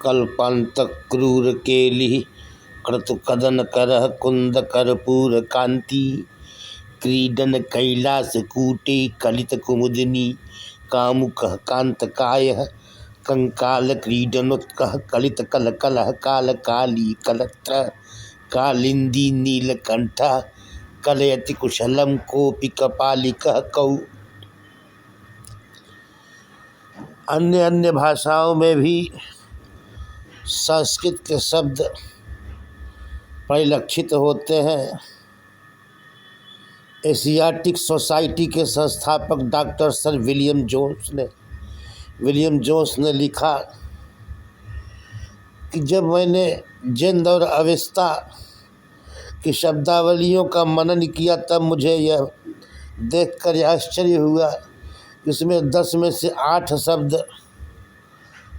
कल्पांत क्रूर केलि क्रतु कदन करह कुंद कर्पूर कांति क्रीडन कैलास कूटे कलित कुमुदिनी कामुक कांत काय कंकाल क्रीडनोत्कह कलित कल कलह काल काली कलत्र कालिंदी नीलकंठ कलयति कुशलम कोपि कपालिकः कौ। अन्य अन्य भाषाओं में भी संस्कृत के शब्द परिलक्षित होते हैं। एशियाटिक सोसाइटी के संस्थापक डॉक्टर सर विलियम जोन्स ने लिखा कि जब मैंने जिंद और अवस्था की शब्दावलियों का मनन किया तब मुझे यह देखकर आश्चर्य हुआ कि उसमें 10 में से 8 शब्द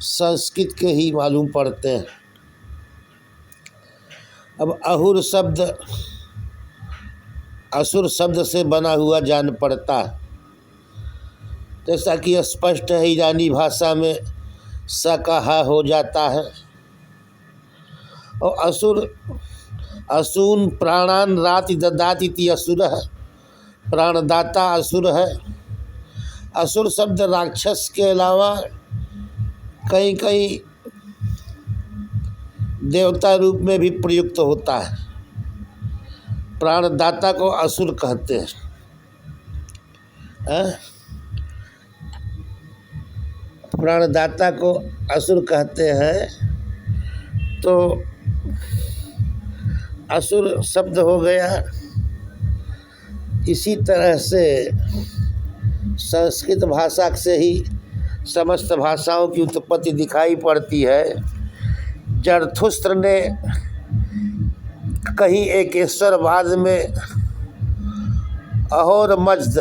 संस्कृत के ही मालूम पड़ते हैं। अब असुर शब्द से बना हुआ जान पड़ता है, जैसा कि स्पष्ट है ईरानी भाषा में स का ह हो जाता है। और असून प्राणान राति ददाति असुर है, प्राणदाता असुर है। असुर शब्द राक्षस के अलावा कहीं कहीं देवता रूप में भी प्रयुक्त होता है। प्राणदाता को असुर कहते हैं। प्राणदाता को असुर कहते हैं। तो असुर शब्द हो गया। इसी तरह से संस्कृत भाषा से ही समस्त भाषाओं की उत्पत्ति दिखाई पड़ती है। जरथुस्त्र ने कहीं एकेश्वरवाद में अहोर मज्द,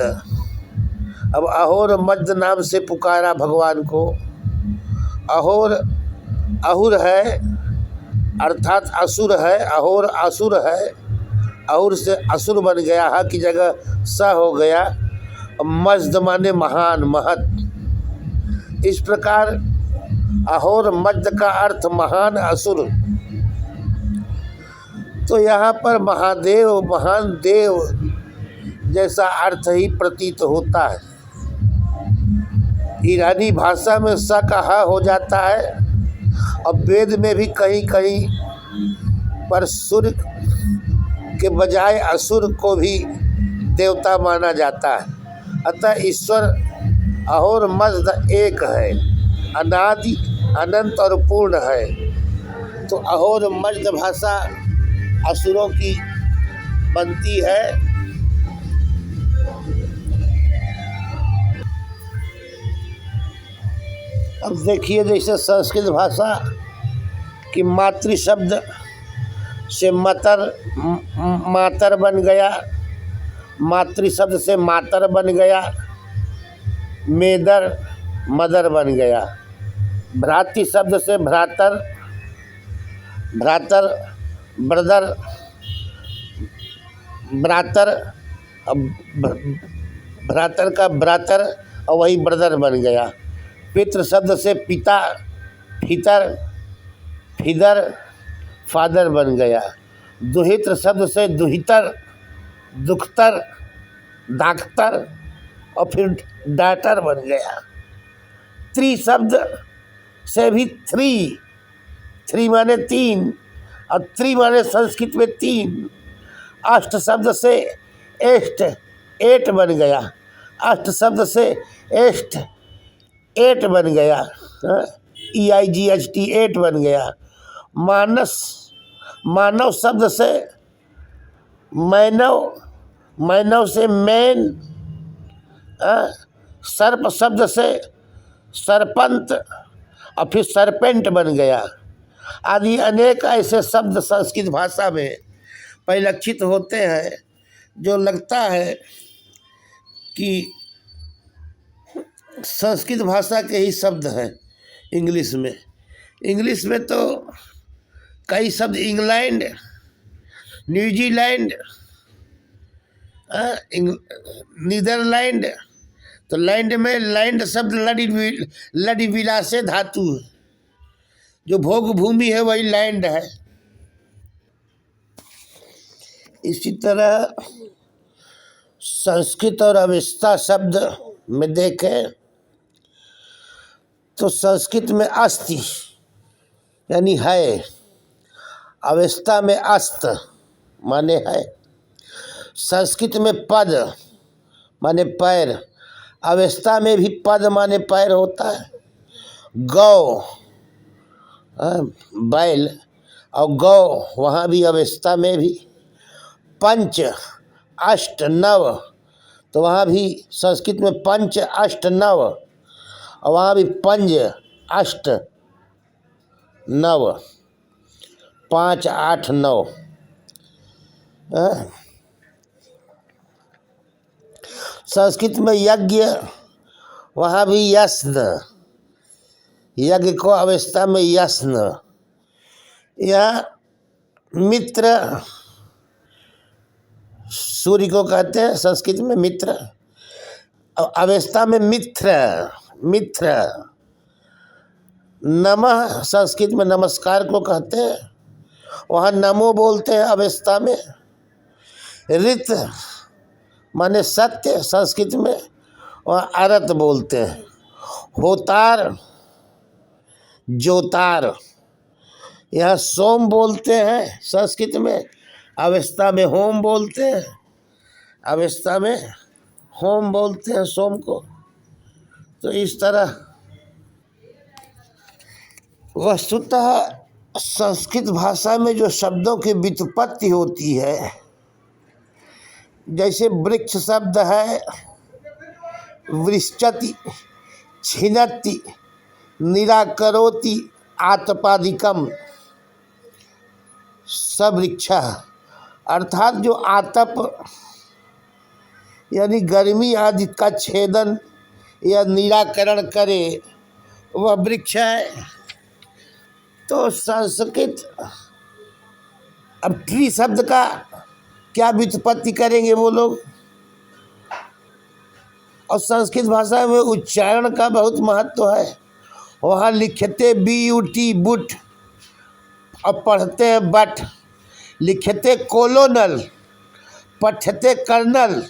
अब अहोर मज्द नाम से पुकारा भगवान को। अहुर है अर्थात असुर है, अहोर असुर है। अहुर से असुर बन गया, ह की जगह स हो गया। मज्द माने महान, महत। इस प्रकार अहोर मज्द का अर्थ महान असुर। तो यहाँ पर महादेव, महान देव जैसा अर्थ ही प्रतीत होता है। ईरानी भाषा में स का ह हो जाता है और वेद में भी कहीं कहीं पर सूर्य के बजाय असुर को भी देवता माना जाता है। अतः ईश्वर अहोर मज्द एक है, अनादि अनंत और पूर्ण है। तो अहोर मज्द भाषा असुरों की बनती है। अब देखिए, जैसे संस्कृत भाषा की मातृ शब्द से मातर बन गया, मातृ शब्द से मातर बन गया, मेदर मदर बन गया। भ्रातृ शब्द से भ्रातर ब्रदर भ्रातर, भ्रातर का भ्रातर और वही ब्रदर बन गया। पितृ शब्द से पिता, फिदर फादर बन गया। दुहित्र शब्द से दुहितर, दुख्तर, दाख्तर और फिर डाटर बन गया। त्रि शब्द से भी थ्री माने 3 और त्रि माने संस्कृत में 3। अष्ट शब्द से एष्ट, 8 बन गया। अष्ट शब्द से एष्ट, 8 बन गया। EIGHT 8 बन गया। मानव शब्द से मैनव से मैन। सर्प शब्द से सरपंत और फिर सरपेंट बन गया। आदि अनेक ऐसे शब्द संस्कृत भाषा में परिलक्षित होते हैं जो लगता है कि संस्कृत भाषा के ही शब्द हैं। इंग्लिश में तो कई शब्द इंग्लैंड, न्यूजीलैंड, नीदरलैंड। तो लैंड में लैंड शब्द लड़ी विलासे धातु है। जो भोग भूमि है वही लैंड है। इसी तरह संस्कृत और अवस्था शब्द में देखें तो संस्कृत में अस्ति यानी है, अवस्था में अस्त माने है, संस्कृत में पद माने पैर, अवस्था में भी पद माने पैर होता है। गौ बैल और गौ वहाँ भी अवस्था में भी। पंच अष्ट नव तो वहाँ भी संस्कृत में पंच अष्ट नव और वहाँ भी पंज अष्ट नव, 5 8 9। संस्कृत में यज्ञ वहाँ भी यस्न, यज्ञ को अवस्था में यस्न। यह मित्र सूर्य को कहते हैं संस्कृत में मित्र, अवस्था में मित्र मित्र। नमः संस्कृत में नमस्कार को कहते हैं, वहाँ नमो बोलते हैं अवस्था में। ऋत माने सत्य संस्कृत में, वहाँ अरत बोलते हैं। होतार जोतार, यहाँ सोम बोलते हैं संस्कृत में, अवस्था में होम बोलते हैं, अवस्था में होम बोलते हैं सोम को। तो इस तरह वस्तुतः संस्कृत भाषा में जो शब्दों की व्युत्पत्ति होती है, जैसे वृक्ष शब्द है वृश्चति, छिनत्ति, निराकरोति, आतपादिकम, सवृक्षा, अर्थात जो आतप यानी गर्मी आदि का छेदन या निराकरण करे वह वृक्ष है। तो संस्कृत अब ट्री शब्द का क्या व्युत्पत्ति करेंगे वो लोग, और संस्कृत भाषा में उच्चारण का बहुत महत्व है। वहाँ लिखते BUT बुट और पढ़ते हैं बट, लिखते कोलोनल पढ़ते कर्नल,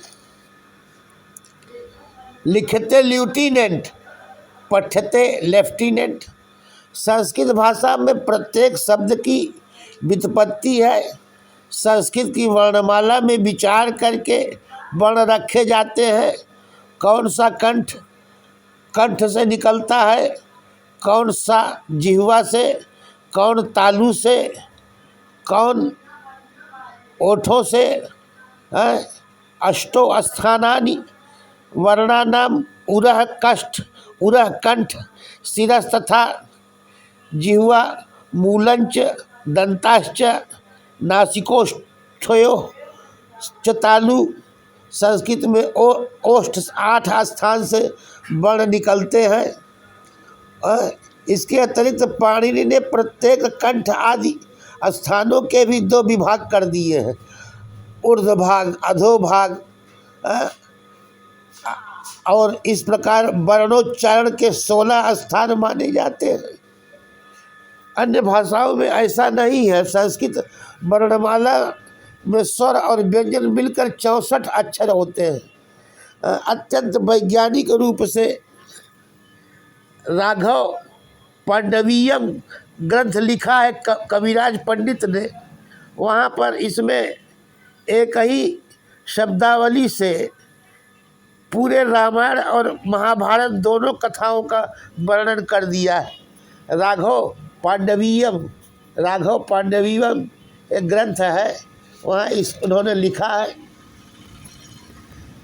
लिखते ल्यूटिनेंट पढ़ते लेफ्टिनेंट। संस्कृत भाषा में प्रत्येक शब्द की व्युत्पत्ति है। संस्कृत की वर्णमाला में विचार करके वर्ण रखे जाते हैं। कौन सा कंठ कंठ से निकलता है, कौन सा जिह्वा से, कौन तालु से, कौन ओठों से। अष्टो स्थानानि वर्णानाम उरः कष्ट उरः कंठ शिरस् तथा जिह्वा मूलंच दंताश्च नासिकोष्ठयोः च तालु। संस्कृत में ओष्ठ 8 स्थान से वर्ण निकलते हैं। इसके अतिरिक्त पाणिनि ने प्रत्येक कंठ आदि स्थानों के भी 2 विभाग कर दिए हैं, ऊर्ध्वभाग अधोभाग। और इस प्रकार वर्णोच्चारण के 16 स्थान माने जाते हैं। अन्य भाषाओं में ऐसा नहीं है। संस्कृत वर्णमाला में स्वर और व्यंजन मिलकर 64 अक्षर होते हैं। अत्यंत वैज्ञानिक रूप से राघव पांडवीयम ग्रंथ लिखा है कविराज पंडित ने। वहाँ पर इसमें एक ही शब्दावली से पूरे रामायण और महाभारत दोनों कथाओं का वर्णन कर दिया है। राघव पांडवीयम एक ग्रंथ है, वहाँ उन्होंने लिखा है।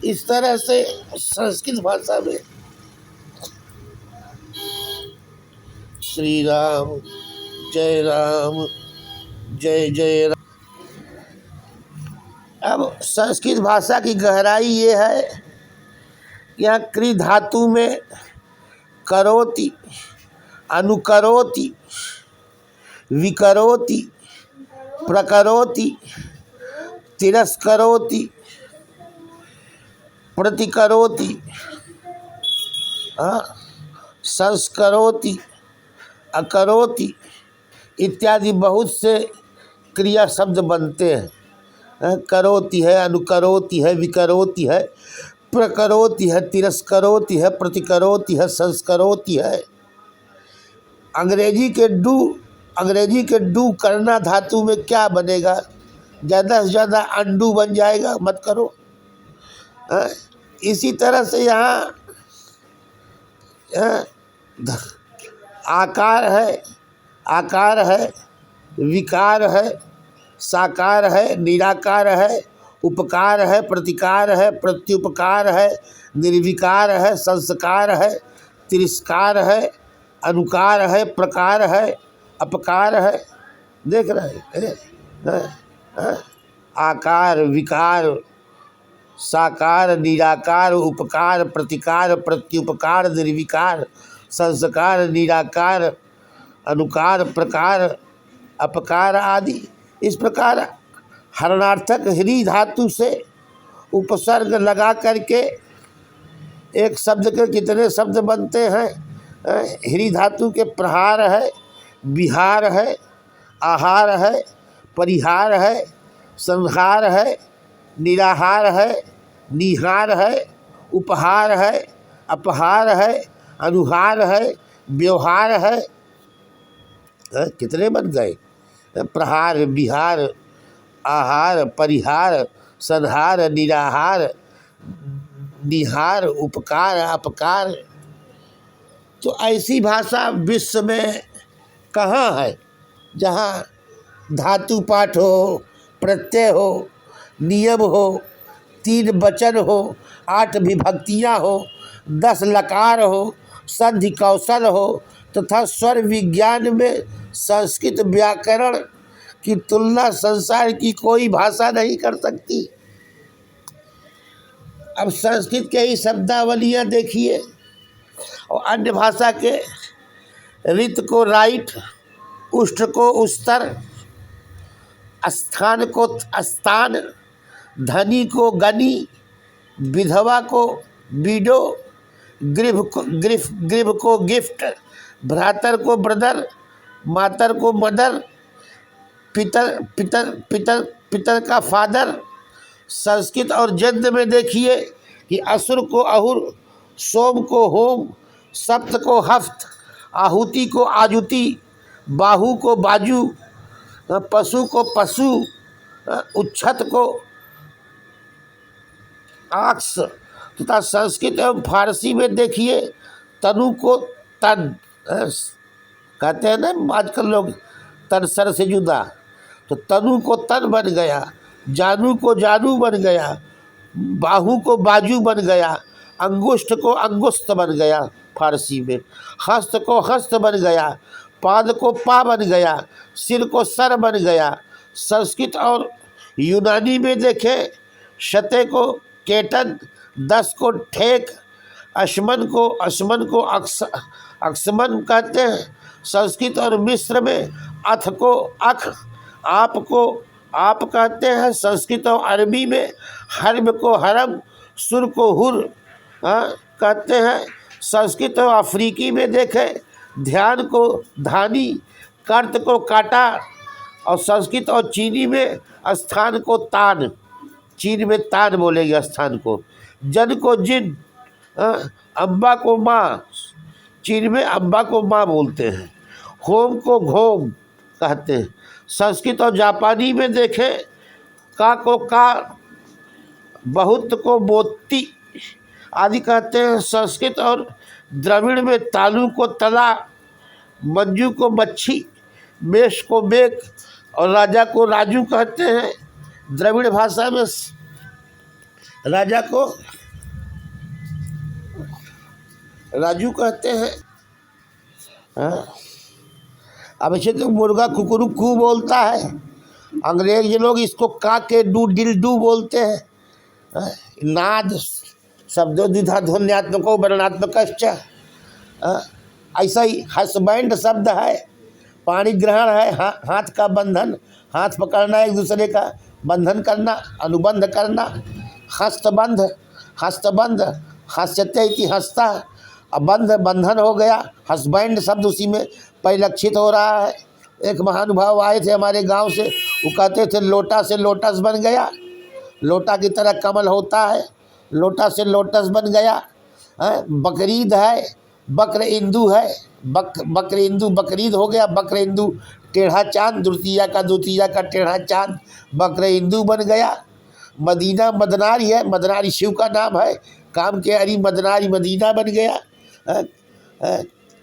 इस तरह से संस्कृत भाषा में श्री राम जय जय राम। अब संस्कृत भाषा की गहराई ये है कि यहाँ क्रि धातु में करोति, अनुकरोति, विकरोति, प्रकरोति, तिरस्करोति, प्रतिकरोति, संस्करोति, अकरोति, इत्यादि बहुत से क्रिया शब्द बनते हैं। करोति है, अनुकरोति है, विकरोति है, प्रकरोति है, तिरस्करोति है, प्रतिकरोति है, संस्करोति है। अंग्रेजी के डू करना धातु में क्या बनेगा? ज़्यादा से ज़्यादा अंडू बन जाएगा, मत करो। इसी तरह से यहाँ आकार है, विकार है, साकार है, निराकार है, उपकार है, प्रतिकार है, प्रत्युपकार है, निर्विकार है, संस्कार है, तिरस्कार है, अनुकार है, प्रकार है, अपकार है। देख रहे हैं? आकार, विकार, साकार, निराकार, उपकार, प्रतिकार, प्रत्युपकार, निर्विकार, संस्कार, निराकार, अनुकार, प्रकार, अपकार आदि। इस प्रकार हरणार्थक ह्री धातु से उपसर्ग लगा करके एक शब्द के कितने शब्द बनते हैं? ह्री धातु के प्रहार है, विहार है, आहार है, परिहार है, संहार है, निराहार है, निहार है, उपहार है, अपहार है, अनुहार है, व्यवहार है। कितने बन गए? प्रहार, विहार, आहार, परिहार, संहार, निराहार, निहार, उपकार, अपकार। तो ऐसी भाषा विश्व में कहाँ है जहाँ धातु पाठ हो, प्रत्यय हो, नियम हो, 3 वचन हो, 8 विभक्तियाँ हो, 10 लकार हो, संधि कौशल हो तथा स्वर विज्ञान में संस्कृत व्याकरण की तुलना संसार की कोई भाषा नहीं कर सकती। अब संस्कृत के ही शब्दावलियाँ देखिए और अन्य भाषा के रित को राइट, उष्ट को उस्तर, स्थान को स्थान, धनी को गनी, विधवा को विडो, ग्रीफ को गिफ्ट, भ्रातर को ब्रदर, मातर को मदर, पितर का फादर। संस्कृत और जन्म में देखिए कि असुर को अहुर, सोम को होम, सप्त को हफ्त, आहुति को आजुति, बाहु को बाजू, पशु को पशु, उच्छत को आक्स। तथा संस्कृत एवं फारसी में देखिए तनु को तन, कहते हैं ना आजकल लोग तन सर से जुदा, तो तनु को तन बन गया, जानू को जानू बन गया, बाहु को बाजू बन गया, अंगुष्ठ को अंगुष्ठ बन गया फारसी में, हस्त को हस्त बन गया, पाद को पा बन गया, सिर को सर बन गया। संस्कृत और यूनानी में देखें शते को केटन, 10 को ठेक, अश्मन को अक्समन कहते हैं। संस्कृत और मिस्र में अथ को अख, आप को आप कहते हैं। संस्कृत और अरबी में हर्म को हरम, सुर को हुर कहते हैं। संस्कृत और अफ्रीकी में देखें ध्यान को धानी, कर्त को काटा। और संस्कृत और चीनी में स्थान को तान, चीन में तान बोलेंगे स्थान को। जन को जिन, अम्बा को माँ, चीन में अम्बा को माँ बोलते हैं। होम को घोम कहते हैं। संस्कृत और जापानी में देखें का को का, बहुत को बोत्ती आदि कहते हैं। संस्कृत और द्रविड़ में तालू को तला, मंजू को मच्छी, मेष को मेक और राजा को राजू कहते हैं। द्रविड़ भाषा में राजा को राजू कहते हैं। अब ऐसे तो मुर्गा कुकरू कू बोलता है, अंग्रेज लोग इसको का के डू डिल डू बोलते हैं। नाद शब्दों द्विधा ध्वन्यात्मको वर्णात्मकश्च। ऐसा ही हस्बैंड शब्द है, पाणी ग्रहण है, हाथ का बंधन, हाथ पकड़ना, एक दूसरे का बंधन करना, अनुबंध करना। हस्तबंध, हस्तबंध, हस्यते इति हस्ता, बंध बंधन हो गया। हस्बैंड शब्द उसी में परिलक्षित हो रहा है। एक महानुभाव आए थे हमारे गांव से, वो कहते थे लोटा से लोटस बन गया, लोटा की तरह कमल होता है, लोटा से लोटस बन गया। बकरीद है, बकर इंदु है, बकर इंदु बकरीद हो गया, बकर इंदु टेढ़ा चांद, द्वितीया का टेढ़ा चांद बकर इंदु बन गया। मदीना मदनारी है, मदनारी शिव का नाम है, काम के अरी मदनारी मदीना बन गया।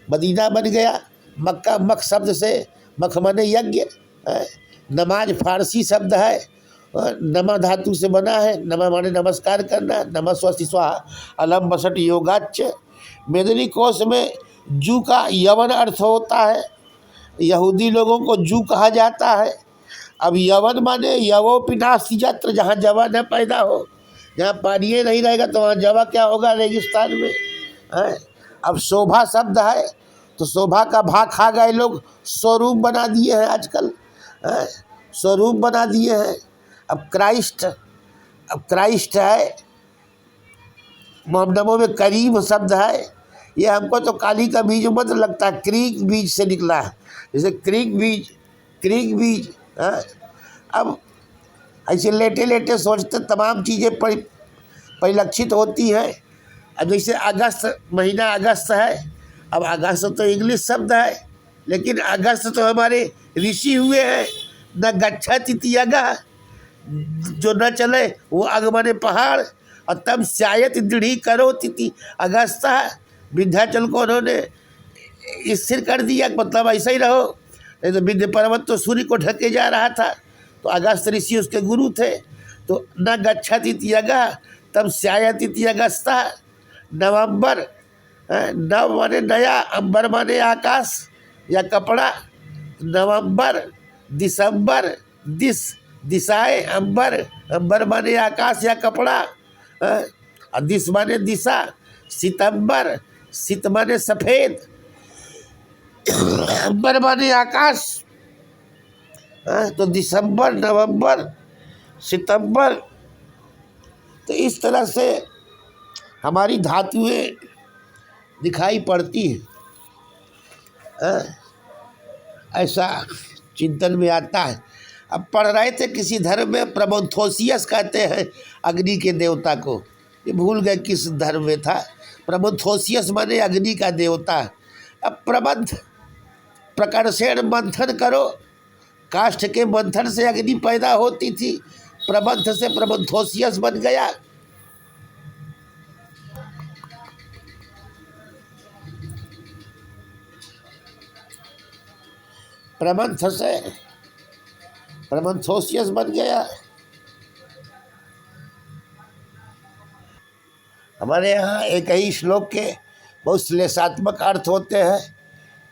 मदीना बन गया। मक्का मक शब्द से मख माने यज्ञ। नमाज फारसी शब्द है, नमा धातु से बना है, नमा माने नमस्कार करना, नमः स्वस्ति स्वाहा अलम बसट योगाच। मेदिनी कोश में जू का यवन अर्थ होता है, यहूदी लोगों को जू कहा जाता है। अब यवन माने यवो पिनास्ति यत्र, जहाँ जवा न पैदा हो, जहाँ पानी नहीं रहेगा तो वहाँ जवा क्या होगा, रेगिस्तान में है। अब शोभा शब्द है, तो शोभा का भाग खा गए लोग, स्वरूप बना दिए हैं आजकल, स्वरूप बना दिए हैं। अब क्राइस्ट है, मोहम्मदों में करीम शब्द है। ये हमको तो काली का बीज मत लगता है, क्रीक बीज से निकला है, जैसे क्रीक बीज। अब ऐसे लेटे लेटे सोचते तमाम चीज़ें परिलक्षित होती हैं। अब जैसे अगस्त महीना अगस्त है, अब अगस्त तो इंग्लिश शब्द है, लेकिन अगस्त तो हमारे ऋषि हुए हैं। न गच्छति इति अगः, जो न चले वो अग माने पहाड़, और तब स्यायत दृढ़ी करो तिथि अगस्ता। विंध्याचल को उन्होंने स्थिर कर दिया, मतलब ऐसा ही रहो, नहीं तो विंध्य पर्वत तो सूर्य को ढके जा रहा था, तो अगस्त ऋषि उसके गुरु थे। तो न गच्छति इति अगः तब स्यायत इति अगस्ता। नवंबर, नव माने नया, अंबर माने आकाश या कपड़ा। नवंबर, दिसंबर, दिशाएं, अंबर माने आकाश या कपड़ा, और दिस माने दिशा। सितंबर, सित माने सफेद, अंबर माने आकाश। तो दिसंबर, नवंबर, सितंबर, तो इस तरह से हमारी धातुएं दिखाई पड़ती हैं। ऐसा चिंतन में आता है। अब पढ़ रहे थे किसी धर्म में प्रमोथोसियस कहते हैं अग्नि के देवता को, ये भूल गए किस धर्म में था। प्रमोथोसियस माने अग्नि का देवता। अब प्रबंध प्रकर्षण मंथन करो, काष्ठ के मंथन से अग्नि पैदा होती थी, प्रबंध से प्रमोथोसियस बन गया। प्रबंध से प्रमोथोसियस बन गया। हमारे यहाँ एक ही श्लोक के बहुत श्लेषात्मक अर्थ होते हैं।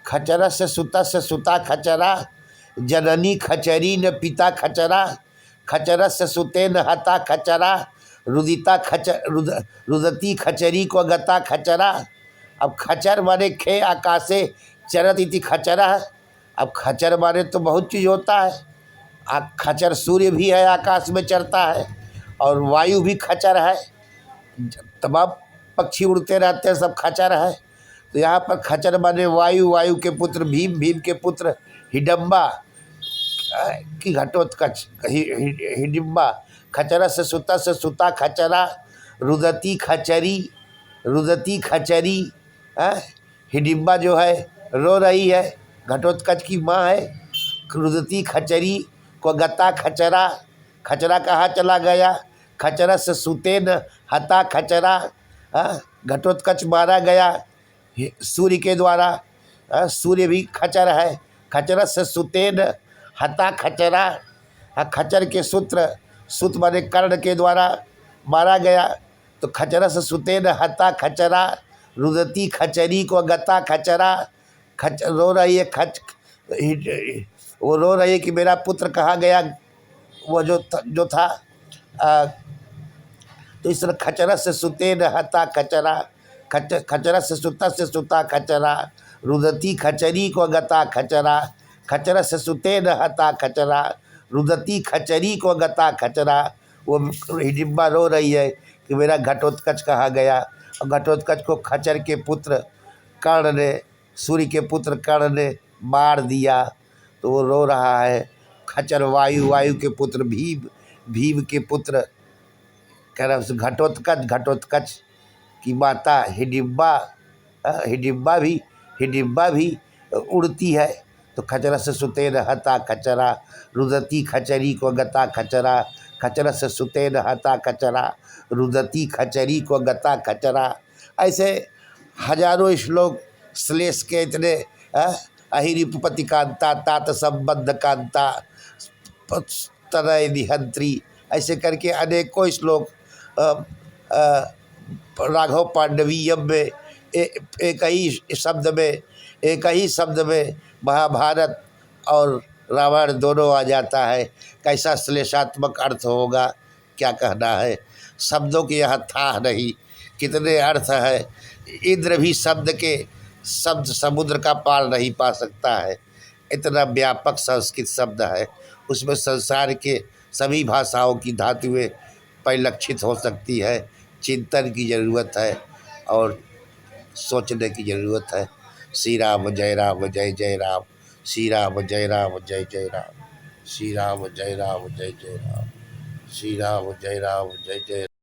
खचरा से सुता खचरा, जननी खचरी न पिता खचरा, खचरा से सुते न हता खचरा, रुदती खचरी को गता खचरा। अब खचर माने खे आकाशे चरत इति खचरा। अब खचर माने तो बहुत चीज़ होता है। खचर सूर्य भी है, आकाश में चरता है, और वायु भी खचर है, तमाम पक्षी उड़ते रहते हैं, सब खचर है। तो यहाँ पर खचर माने वायु, वायु के पुत्र भीम, भीम के पुत्र हिडम्बा की घटोत्कच हिडिम्बा। खचरा से सुता खचरा, रुदती खचरी। हिडिम्बा जो है रो रही है, घटोत्कच की माँ है। रुदती खचरी को गता खचरा, खचरा कहाँ चला गया। खचरा से सुते न हता खचरा, घटोत्कच मारा गया सूर्य के द्वारा। सूर्य भी खचर है। खचरा से सुते न हता खचरा, खचर के सुत माने कर्ण के द्वारा मारा गया। तो खचरा से सुते न हता खचरा, रुदती खचरी को गता खचरा। रो रही है वो रो रही है कि मेरा पुत्र कहाँ गया, वो जो था। तो इस तरह खचरा से सुते न हता खचरा, खचरा से सुता खचरा, रुदती खचरी को गता खचरा। खचरा से सुते न हता खचरा, रुदती खचरी को गता खचरा। वो हिडिम्बा रो रही है कि मेरा घटोत्कच कहाँ गया। और घटोत्कच को खचर के पुत्र कर्ण ने, सूर्य के पुत्र कर्ण ने मार दिया। तो वो रो रहा है। खचर वायु, वायु के पुत्र भीव, भीव के पुत्र कह रहा है घटोत्कच, घटोत्कच की माता हिडिब्बा, हिडिब्बा भी उड़ती है। तो खचरस सुतेन हता खचरा, रुदती खचरी को गता खचरा, खचरस सुतेन हता खचरा, रुदती खचरी को गता खचरा। ऐसे हजारों श्लोक श्लेष के इतने अहिरिपुपति कांता, तात संबद्ध कांता, तनय निहंत्री, ऐसे करके अनेकों श्लोक राघव पांडवीयम में एक ही शब्द में महाभारत और रावण दोनों आ जाता है। कैसा श्लेषात्मक अर्थ होगा, क्या कहना है। शब्दों के यहाँ था नहीं, कितने अर्थ है। इंद्र भी शब्द समुद्र का पार नहीं पा सकता है, इतना व्यापक संस्कृत शब्द है। उसमें संसार के सभी भाषाओं की धातुएं परिलक्षित हो सकती है। चिंतन की ज़रूरत है और सोचने की ज़रूरत है। श्री राम जय राम जय जय राम, श्री राम जय राम जय जय राम, श्री राम जय राम जय जय राम, श्री राम जय राम जय जय।